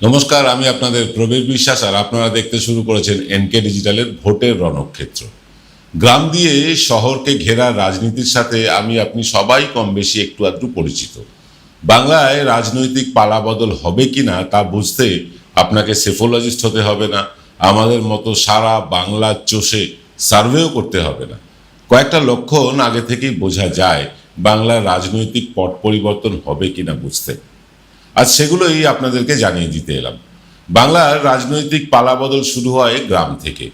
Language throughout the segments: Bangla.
নমস্কার, আমি আপনাদের প্রবীর বিশ্বাস আর আপনারা দেখতে শুরু করেছেন এনকে ডিজিটালের ভোটের রণক্ষেত্র। গ্রাম দিয়ে শহরকে ঘেরা রাজনীতির সাথে আপনি সবাই কম বেশি একটু আধটু পরিচিত। বাংলায় রাজনৈতিক পালাবদল হবে কিনা তা বুঝতে আপনাকে সেফোলজিস্ট হতে হবে না, আমাদের মতো সারা বাংলা চষে সার্ভেও করতে হবে না। কয়েকটা লক্ষণ আগে থেকেই বোঝা যায় বাংলার রাজনৈতিক পট পরিবর্তন হবে কিনা বুঝতে। আজ সেগুলোই আপনাদেরকে জানিয়ে দিতে এলাম। বাংলার রাজনৈতিক পালাবদল শুরু হয় গ্রাম থেকে।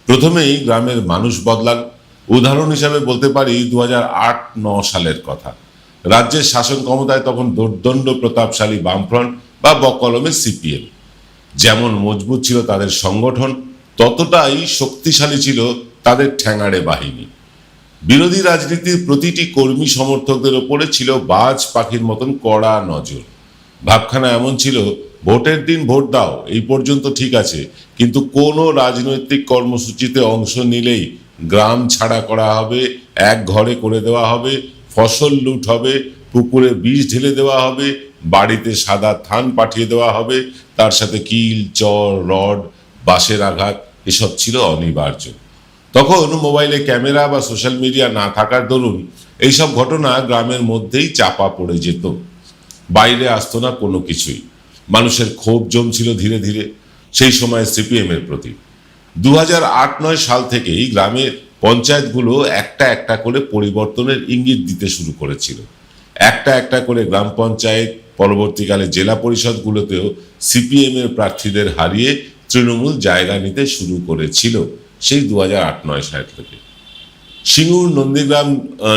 প্রথমেই গ্রামের মানুষ বদলান। উদাহরণ হিসাবে বলতে পারি 2008-9 সালের কথা। রাজ্যের শাসন ক্ষমতায় তখন দুর্দণ্ড প্রতাপশালী বামফ্রন্ট বা বকলমের সিপিএম। যেমন মজবুত ছিল তাদের সংগঠন, ততটাই শক্তিশালী ছিল তাদের ঠ্যাঙাড়ে বাহিনী। বিরোধী রাজনীতির প্রতিটি কর্মী সমর্থকদের ওপরে ছিল বাজ পাখির মতন কড়া নজর। ভাবখানা এমন ছিল, ভোটের দিন ভোট দাও এই পর্যন্ত ঠিক আছে, কিন্তু কোনো রাজনৈতিক কর্মসূচিতে অংশ নিলেই গ্রাম ছাড়া করা হবে, এক ঘরে করে দেওয়া হবে, ফসল লুট হবে, পুকুরে বিষ ঢেলে দেওয়া হবে, বাড়িতে সাদা থান পাঠিয়ে দেওয়া হবে, তার সাথে কিল, চর, রড, বাঁশের আঘাত এসব ছিল অনিবার্য। তখন মোবাইলে ক্যামেরা বা সোশ্যাল মিডিয়া না থাকার দরুন এইসব ঘটনা গ্রামের মধ্যেই চাপা পড়ে যেত, বাইরে আসতো না কোনো কিছুই। মানুষের ক্ষোভ জমছিল ধীরে ধীরে সেই সময় সিপিএম এর প্রতি। 2008-9 সাল থেকেই গ্রামের পঞ্চায়েতগুলো একটা একটা করে পরিবর্তনের ইঙ্গিত দিতে শুরু করেছিল। একটা একটা করে গ্রাম পঞ্চায়েত, পরবর্তীকালে জেলা পরিষদগুলোতেও সিপিএম এর প্রার্থীদের হারিয়ে তৃণমূল জায়গা নিতে শুরু করেছিল সেই 2008-9 সাল থেকে। সিঙ্গুর, নন্দীগ্রাম,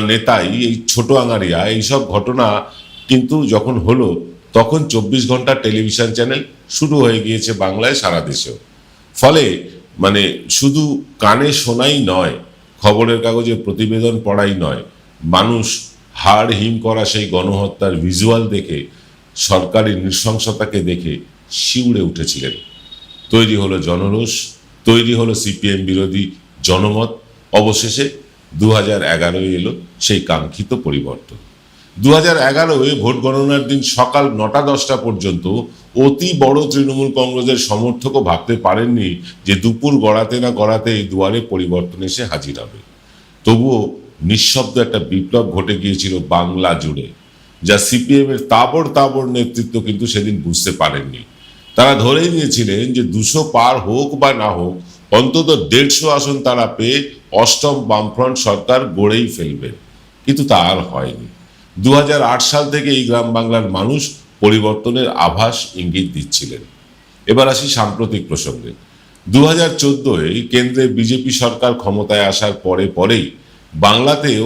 নেতাই, এই ছোট আঙারিয়া, এইসব ঘটনা কিন্তু যখন হলো তখন 24 ঘন্টা টেলিভিশন চ্যানেল শুরু হয়ে গিয়েছে বাংলায়, সারা দেশেও। ফলে শুধু কানে শোনাই নয়, খবরের কাগজে প্রতিবেদন পড়াই নয়, মানুষ হাড় হিম করা সেই গণহত্যার ভিজুয়াল দেখে, সরকারি নৃশংসতাকে দেখে শিউরে উঠেছিলেন। তৈরি হলো জনরোষ, তৈরি হলো সিপিএম বিরোধী জনমত। অবশেষে 2011 এলো সেই কাঙ্ক্ষিত পরিবর্তন। 2011 ভোট গণনার দিন সকাল 9টা-10টা পর্যন্ত অতি বড় তৃণমূল কংগ্রেসের সমর্থকও ভাবতে পারেননি যে দুপুর গড়াতে না গড়াতেই দুয়ারে পরিবর্তন এসে হাজির হবে। তবুও নিঃশব্দ একটা বিপ্লব ঘটে গিয়েছিল বাংলা জুড়ে, যা সিপিএম এর তাবড় তাবড় নেতৃত্ব কিন্তু সেদিন বুঝতে পারেননি। তারা ধরেই নিয়েছিলেন যে 200 পার হোক বা না হোক, অন্তত 150 আসন তারা পেয়ে অষ্টম বামফ্রন্ট সরকার গড়েই ফেলবেন। কিন্তু তা আর হয়নি। 2008 সাল থেকে এই গ্রাম বাংলার মানুষ পরিবর্তনের আভাস ইঙ্গিত দিচ্ছিলেন। এবার আসি সাম্প্রতিক প্রসঙ্গে। 2014-এ কেন্দ্রে বিজেপি সরকার ক্ষমতায় আসার পরেই বাংলাতেও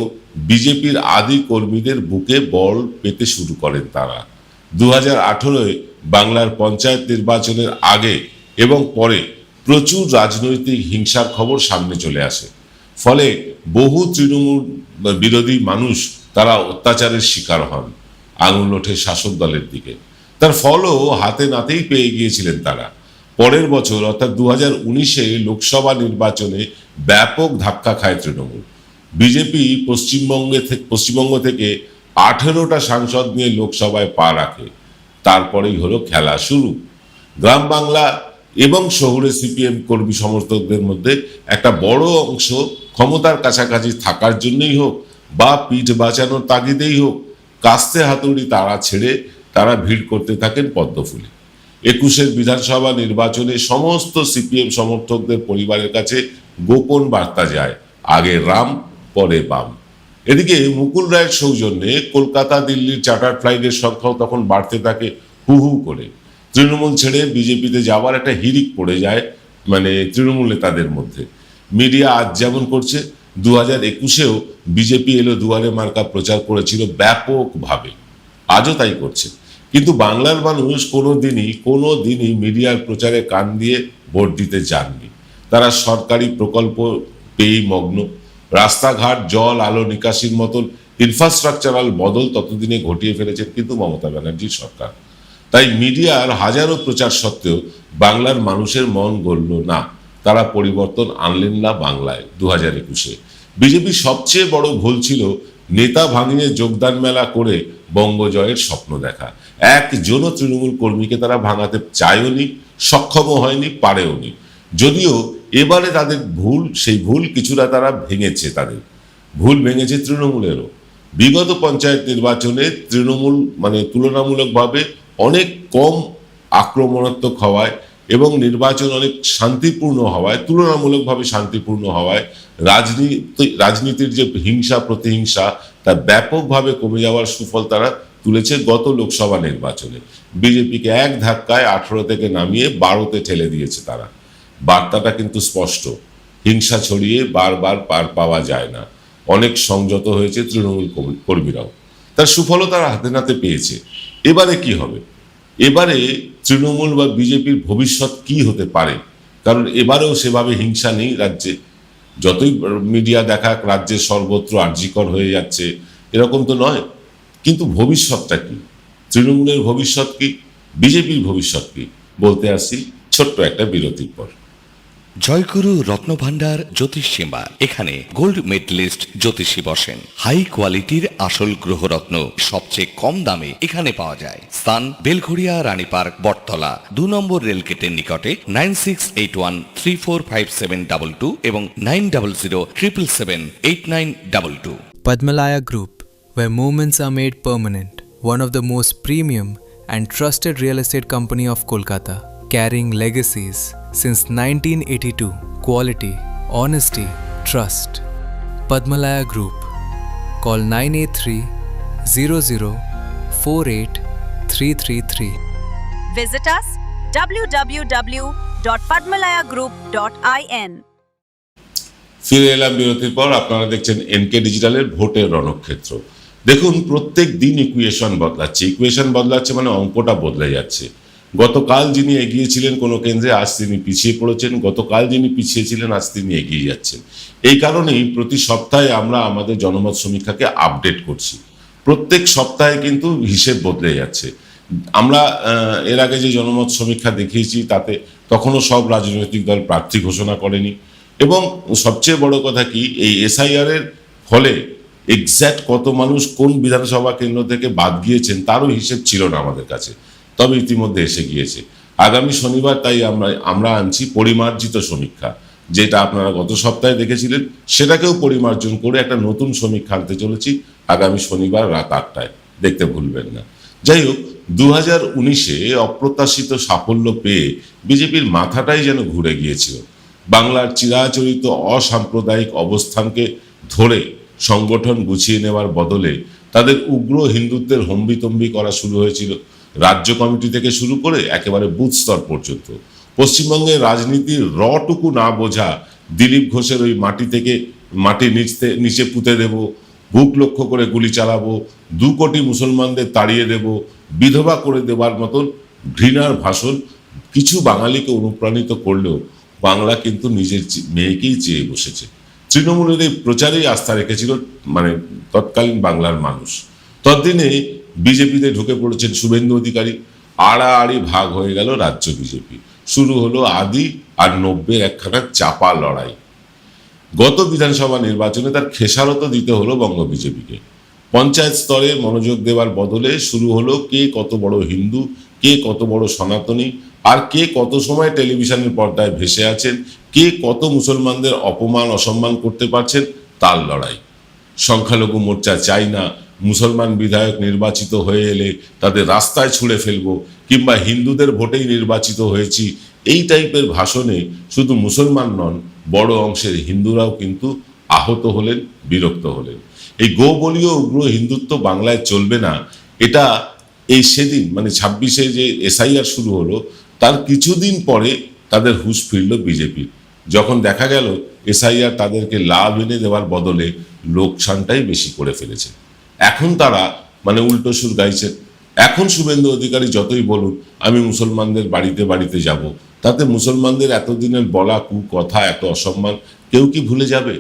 বিজেপির আদি কর্মীদের বুকে বল পেতে শুরু করেন তারা। 2018-এ বাংলার পঞ্চায়েত নির্বাচনের আগে এবং পরে প্রচুর রাজনৈতিক হিংসার খবর সামনে চলে আসে। ফলে বহু তৃণমূল বিরোধী মানুষ তারা অত্যাচারের শিকার হন, আঙুল ওঠে শাসক দলের দিকে। তার ফলও হাতে নাতেই পেয়ে গিয়েছিলেন তারা। পরের বছর অর্থাৎ 2019-এ লোকসভা নির্বাচনে ব্যাপক ধাক্কা খায় তৃণমূল। বিজেপি পশ্চিমবঙ্গ থেকে 18টা সাংসদ নিয়ে লোকসভায় পা রাখে। তারপরেই হলো খেলা শুরু। গ্রাম বাংলা এবং শহুরে সিপিএম কর্মী সমর্থকদের মধ্যে একটা বড় অংশ ক্ষমতার কাছাকাছি থাকার জন্যই হোক বা পিঠ বাঁচানোর তাগিদেই হোক, কাস্তে হাতুড়ি তারা ছেড়ে তারা ভিড় করতে থাকেন পদ্মফুলে। 21-এর বিধানসভা নির্বাচনে সমস্ত সিপিএম সমর্থকদের পরিবারের কাছে গোপন বার্তা যায়, আগে রাম পরে বাম। এদিকে মুকুল রায়ের সৌজন্যে কলকাতা দিল্লির চার্টার ফ্লাইটের সংখ্যাও তখন বাড়তে থাকে হু হু করে। তৃণমূল ছেড়ে বিজেপিতে যাওয়ার একটা হিড়িক পড়ে যায় তৃণমূল নেতাদের মধ্যে। মিডিয়া আজ যেমন করছে, 2021-এও বিজেপি এলো দুয়ারে মার্কা প্রচার করেছিল ব্যাপকভাবে, আজও তাই করছে। কিন্তু বাংলার মানুষ কোনোদিনই মিডিয়ার প্রচারে কান দিয়ে ভোট দিতে যাননি। তারা সরকারি প্রকল্প পেয়েই মগ্ন। রাস্তাঘাট, জল, আলো, নিকাশির মতন ইনফ্রাস্ট্রাকচারাল বদল ততদিনে ঘটিয়ে ফেলেছেন কিন্তু মমতা ব্যানার্জির সরকার। তাই মিডিয়ার হাজারো প্রচার সত্ত্বেও বাংলার মানুষের মন গড়ল না, তারা পরিবর্তন আনলেন না বাংলায়। 2021-এ বিজেপির সবচেয়ে বড় ভুল ছিল নেতা ভাঙিয়ে যোগদান মেলা করে বঙ্গজয়ের স্বপ্ন দেখা। একজনও তৃণমূল কর্মীকে তারা ভাঙাতে চায়ওনি, সক্ষমও হয়নি, পারেওনি। যদিও এবারে তাদের ভুল, সেই ভুল কিছুটা তারা ভেঙেছে, তাদের ভুল ভেঙেছে তৃণমূলেরও। বিগত পঞ্চায়েত নির্বাচনে তৃণমূল মানে তুলনামূলকভাবে অনেক কম আক্রমণাত্মক হওয়ায় এবং নির্বাচন অনেক শান্তিপূর্ণ হওয়ায়, তুলনামূলকভাবে শান্তিপূর্ণ হওয়ায় রাজনীতির যে হিংসা প্রতিহিংসা তা ব্যাপকভাবে কমে যাওয়ার সুফল তারা তুলেছে গত লোকসভা নির্বাচনে। বিজেপিকে এক ধাক্কায় 18 থেকে নামিয়ে 12তে ঠেলে দিয়েছে তারা। বার্তাটা কিন্তু স্পষ্ট, হিংসা ছড়িয়ে বারবার পার পাওয়া যায় না। অনেক সংযত হয়েছে তৃণমূল কর্মীরাও, তার সুফলও তারা হাতে নাতে পেয়েছে। এবারে কি হবে? এবারে তৃণমূল বা বিজেপির ভবিষ্যৎ কি হতে পারে? কারণ এবারেও সেভাবে হিংসা নেই রাজ্যে। যতই মিডিয়া দেখাক রাজ্যে সর্বত্র আর্জিকর হয়ে যাচ্ছে, এরকম তো নয়। কিন্তু ভবিষ্যৎটা কি? তৃণমূলের ভবিষ্যৎ কি, বিজেপির ভবিষ্যৎ কি, বলতে আসি ছোট্ট একটা বিরতির পর। জয়গুরু রত্নভান্ডার জ্যোতিষ সীমা, এখানে গোল্ড মেডেলিস্ট জ্যোতিষী বসেন। হাই কোয়ালিটির আসল গ্রহরত্ন সবচেয়ে কম দামে এখানে পাওয়া যায়। স্থান বেলঘড়িয়া রানী পার্ক, বটতলা, 2 নম্বর রেলগেটের নিকটে। 9681345722 এবং 9007778922। Padmalaya Group, where moments are made permanent, one of the most premium and trusted real estate company of Kolkata, carrying legacies since 1982. Quality, honesty, trust. Padmalaya Group. Call 983-00-48333. Visit us www.padmalayagroup.in. ফিরে এলাম বিরতির পর। আপনারা দেখছেন এনকে ডিজিটালের ভোটের রণক্ষেত্র। দেখুন, প্রত্যেক দিন ইকুয়েশন বদলাচ্ছে, মানে অঙ্কটা বদলে যাচ্ছে। গতকাল যিনি এগিয়েছিলেন কোনো কেন্দ্রে, আজ তিনি পিছিয়ে পড়েছেন। গতকাল যিনি পিছিয়ে ছিলেন, আজ তিনি এগিয়ে যাচ্ছেন। এই কারণেই প্রতি সপ্তাহে আমরা আমাদের জনমত সমীক্ষাকে আপডেট করছি। প্রত্যেক সপ্তাহে কিন্তু হিসেব বদলে যাচ্ছে। আমরা এর আগে যে জনমত সমীক্ষা দেখিয়েছি তাতে তখনও সব রাজনৈতিক দল প্রার্থী ঘোষণা করেনি, এবং সবচেয়ে বড় কথা কি, এই এসআইআর এর ফলে এক্স্যাক্ট কত মানুষ কোন বিধানসভা কেন্দ্র থেকে বাদ গিয়েছেন তারও হিসেব ছিল না আমাদের কাছে, তবে ইতিমধ্যে এসে গিয়েছে। আগামী শনিবার তাই আমরা আনছি পরিমার্জিত সমীক্ষা, যেটা আপনারা গত সপ্তাহে দেখেছিলেন সেটাকেও পরিমার্জন করে একটা নতুন সমীক্ষা আনতে চলেছি আগামী শনিবার রাত 8টায়, দেখতে ভুলবেন না। যাই হোক, 2019-এ অপ্রত্যাশিত সাফল্য পেয়ে বিজেপির মাথাটাই যেন ঘুরে গিয়েছিল। বাংলার চিরাচরিত অসাম্প্রদায়িক অবস্থানকে ধরে সংগঠন গুছিয়ে নেওয়ার বদলে তাদের উগ্র হিন্দুত্বের হম্বিতম্বি করা শুরু হয়েছিল, রাজ্য কমিটি থেকে শুরু করে একেবারে বুথ স্তর পর্যন্ত। পশ্চিমবঙ্গের রাজনীতির রটুকু না বোঝা দিলীপ ঘোষের ওই মাটি নিচে পুঁতে দেব, বুক লক্ষ্য করে গুলি চালাবো, 2 কোটি মুসলমানদের তাড়িয়ে দেব, বিধবা করে দেবার মতন ঘৃণার ভাষণ কিছু বাঙালিকে অনুপ্রাণিত করলেও বাংলা কিন্তু নিজের মেয়েকেই চেয়ে বসেছে। তৃণমূলের এই প্রচারেই আস্থা রেখেছিল মানে তৎকালীন বাংলার মানুষ। ততদিনে বিজেপিতে ঢুকে পড়েছেন শুভেন্দু অধিকারী। আড়াআড়ি ভাগ হয়ে গেল রাজ্য বিজেপি। শুরু হলো আদি আর 90-এর একখানা চাপা লড়াই। গত বিধানসভা নির্বাচনে তার খেসারত দিতে হলো বঙ্গ বিজেপিকে। পঞ্চায়েত স্তরে মনোযোগ দেওয়ার বদলে শুরু হলো কে কত বড় হিন্দু, কে কত বড় সনাতনী, আর কে কত সময় টেলিভিশনের পর্দায় ভেসে আছেন, কে কত মুসলমানদের অপমান অসম্মান করতে পারছেন তার লড়াই। সংখ্যালঘু মোর্চা চাই না, মুসলমান বিধায়ক নির্বাচিত হয়ে এলে তাদের রাস্তায় ছুঁড়ে ফেলবো, কিংবা হিন্দুদের ভোটেই নির্বাচিত হয়েছি, এই টাইপের ভাষণে শুধু মুসলমান নন, বড় অংশের হিন্দুরাও কিন্তু আহত হলেন, বিরক্ত হলেন। এই গোবলীয় উগ্র হিন্দুত্ব বাংলায় চলবে না, এটা এই সেদিন মানে 26-এ যে এসআইআর শুরু হলো তার কিছুদিন পরে তাদের হুঁশ ফিরল বিজেপির, যখন দেখা গেল এসআইআর তাদেরকে লাভ এনে দেওয়ার বদলে লোকসানটাই বেশি করে ফেলেছে। এখন তারা মানে উল্টো সুর গাইছেন। এখন শুভেন্দু অধিকারী যতই বলুন আমি মুসলমানদের বাড়িতে বাড়িতে যাব, তাতে মুসলমানদের এতদিনের বলা কথা, এত অসম্মান কেউ কি ভুলে যাবে?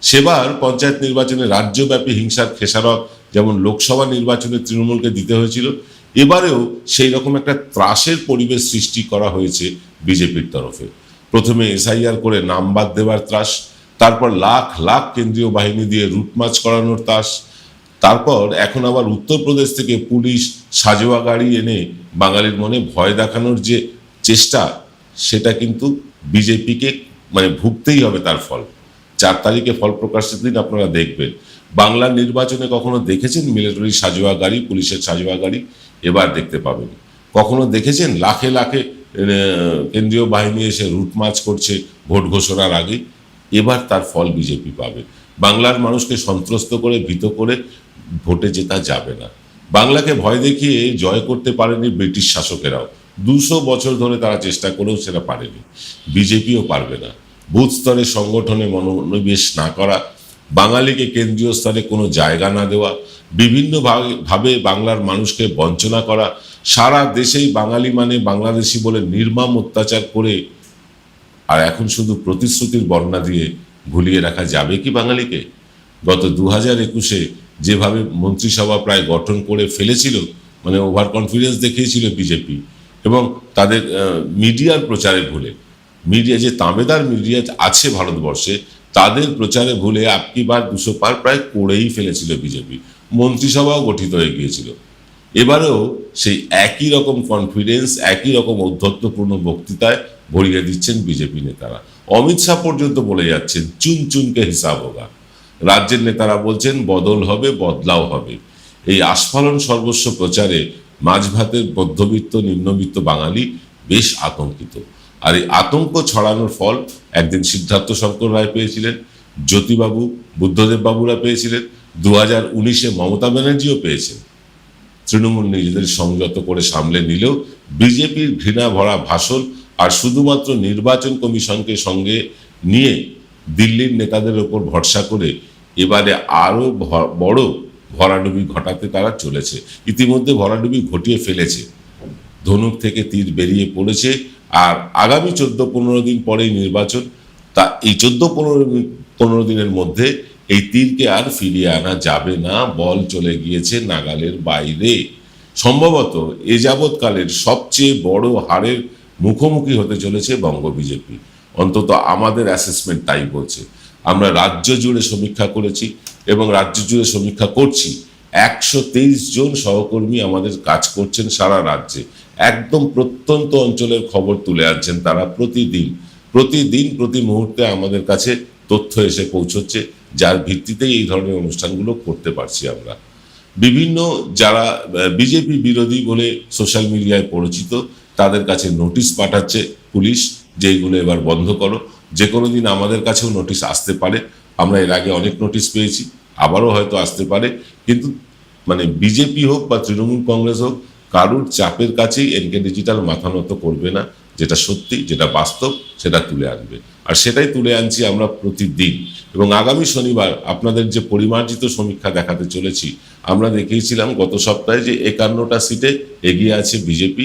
সেবার পঞ্চায়েত নির্বাচনে রাজ্যব্যাপী হিংসার খেসারত যেমন লোকসভা নির্বাচনে তৃণমূলকে দিতে হয়েছিল, এবারেও সেই রকম একটা ত্রাসের পরিবেশ সৃষ্টি করা হয়েছে বিজেপির তরফে। প্রথমে এসআইআর করে নাম বাদ দেওয়ার ত্রাস, তারপর লাখ লাখ কেন্দ্রীয় বাহিনী দিয়ে রুটমার্চ করানোর ত্রাস, তারপর এখন আবার উত্তরপ্রদেশ থেকে পুলিশ সাজোয়া গাড়ি এনে বাঙালির মনে ভয় দেখানোর যে চেষ্টা, সেটা কিন্তু বিজেপিকে মানে ভুগতেই হবে তার ফল। 4 তারিখে ফল প্রকাশের দিন আপনারা দেখবেন। বাংলার নির্বাচনে কখনো দেখেছেন মিলিটারি সাজোয়া গাড়ি, পুলিশের সাজোয়া গাড়ি? এবার দেখতে পাবেন। কখনো দেখেছেন লাখে লাখে কেন্দ্রীয় বাহিনী এসে রুট মার্চ করছে ভোট ঘোষণার আগে? এবার তার ফল বিজেপি পাবে। বাংলার মানুষকে সন্ত্রস্ত করে ভীত করে ভোটে জেতা যাবে না। বাংলাকে ভয় দেখিয়ে জয় করতে পারেনি ব্রিটিশ শাসকেরাও। 200 বছর ধরে তারা চেষ্টা করেও সেটা পারেনি। বিজেপিও পারবে না। বুথ স্তরে সংগঠনে মনোনিবেশ না করা, বাঙালিকে কেন্দ্রীয় স্তরে কোনো জায়গা না দেওয়া, বিভিন্ন ভাবে বাংলার মানুষকে বঞ্চনা করা, সারা দেশেই বাঙালি মানে বাংলাদেশি বলে নির্মম অত্যাচার করে, আর এখন শুধু প্রতিশ্রুতির বর্ণনা দিয়ে ভুলিয়ে রাখা যাবে কি বাঙালিকে? গত 2021-এ যেভাবে মন্ত্রিসভা প্রায় গঠন করে ফেলেছিল, মানে ওভার কনফিডেন্স দেখিয়েছিল বিজেপি, এবং তাদের মিডিয়ার প্রচারে ভুলে, মিডিয়া যে তাবেদার মিডিয়া আছে ভারতবর্ষে, তাদের প্রচারে ভুলে আপকি বার 200 পার প্রায় করেই ফেলেছিল বিজেপি। মন্ত্রিসভাও গঠিত হয়ে গিয়েছিল। এবারেও সেই একই রকম কনফিডেন্স, একই রকম ঔদ্ধত্যপূর্ণ বক্তৃতায় ভরিয়ে দিচ্ছেন বিজেপি নেতারা। অমিত শাহ পর্যন্ত বলে যাচ্ছেন চুন চুনকে হিসাব হোগা। রাজ্যের নেতারা বলছেন বদল হবে, বদলাও হবে। এই আস্ফালন সর্বস্ব প্রচারে মাঝভাতের মধ্যবিত্ত নিম্নবিত্ত বাঙালি বেশ আতঙ্কিত। আর এই আতঙ্ক ছড়ানোর ফল একদিন সিদ্ধার্থ শঙ্কর রায় পেয়েছিলেন, জ্যোতিবাবু, বুদ্ধদেব বাবুরা পেয়েছিলেন, 2019-এ মমতা ব্যানার্জিও পেয়েছেন। তৃণমূল নিজেদের সংযত করে সামলে নিলেও বিজেপির ঘৃণা ভরা ভাষণ আর শুধুমাত্র নির্বাচন কমিশনকে সঙ্গে নিয়ে দিল্লির নেতাদের ওপর ভরসা করে এবারে আরো বড় ভরাডুবি ঘটাতে তারা চলেছে। ইতিমধ্যে ভরাডুবি ঘটিয়ে ফেলেছে। ধনুক থেকে তীর বেরিয়ে পড়েছে। আর আগামী 14-15 দিন পরেই নির্বাচন। তা এই 14-15 দিনের মধ্যে এই তীরকে আর ফিরিয়ে আনা যাবে না। বল চলে গিয়েছে নাগালের বাইরে। সম্ভবত এ যাবৎকালের সবচেয়ে বড় হারের মুখোমুখি হতে চলেছে বঙ্গ বিজেপি। অন্তত আমাদের অ্যাসেসমেন্ট তাই বলছে। আমরা রাজ্য জুড়ে সমীক্ষা করেছি এবং রাজ্য জুড়ে সমীক্ষা করছি। 123 জন সহকর্মী আমাদের কাজ করছেন সারা রাজ্যে। একদম প্রত্যন্ত অঞ্চলের খবর তুলে আনছেন তারা প্রতিদিন প্রতি মুহূর্তে আমাদের কাছে তথ্য এসে পৌঁছচ্ছে, যার ভিত্তিতেই এই ধরনের অনুষ্ঠানগুলো করতে পারছি আমরা। বিভিন্ন যারা বিজেপি বিরোধী বলে সোশ্যাল মিডিয়ায় পরিচিত, তাদের কাছে নোটিশ পাঠাচ্ছে পুলিশ যে এইগুলো এবার বন্ধ করো। যে কোনো দিন আমাদের কাছেও নোটিশ আসতে পারে। আমরা এর আগে অনেক নোটিশ পেয়েছি, আবারও হয়তো আসতে পারে। কিন্তু মানে বিজেপি হোক বা তৃণমূল কংগ্রেস হোক, কারুর চাপের কাছেই এনকে ডিজিটাল মাথা নত করবে না। যেটা সত্যি, যেটা বাস্তব, সেটা তুলে আনবে। আর সেটাই তুলে আনছি আমরা প্রতিদিন। এবং আগামী শনিবার আপনাদের যে পরিমার্জিত সমীক্ষা দেখাতে চলেছি, আমরা দেখিয়েছিলাম গত সপ্তাহে যে 51টা সিটে এগিয়ে আছে বিজেপি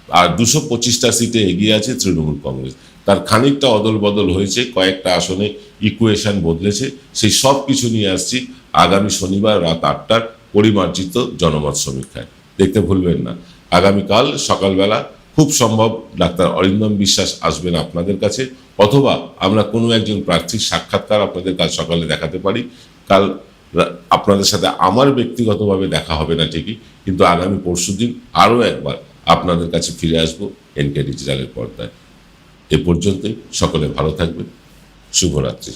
আর 225টা সিটে এগিয়ে আছে তৃণমূল কংগ্রেস। তার খানিকটা অদল বদল হয়েছে, কয়েকটা আসনে ইকুয়েশন বদলেছে। সেই সব কিছু নিয়ে আসছি আগামী শনিবার রাত 8টার পরিমার্জিত জনমত সমীক্ষায়। দেখতে ভুলবেন না। আগামীকাল সকালবেলা খুব সম্ভব ডাক্তার অরিন্দম বিশ্বাস আসবেন আপনাদের কাছে, অথবা আমরা কোনো একজন প্রার্থীর সাক্ষাৎকার আপনাদের কাল সকালে দেখাতে পারি। কাল আপনাদের সাথে আমার ব্যক্তিগতভাবে দেখা হবে না ঠিকই, কিন্তু আগামী পরশুদিন আরও একবার আপনাদের কাছে ফিরে আসবো এনকে ডিজিটালের পর্দায়। এ পর্যন্তই। সকলে ভালো থাকবেন। শুভরাত্রি।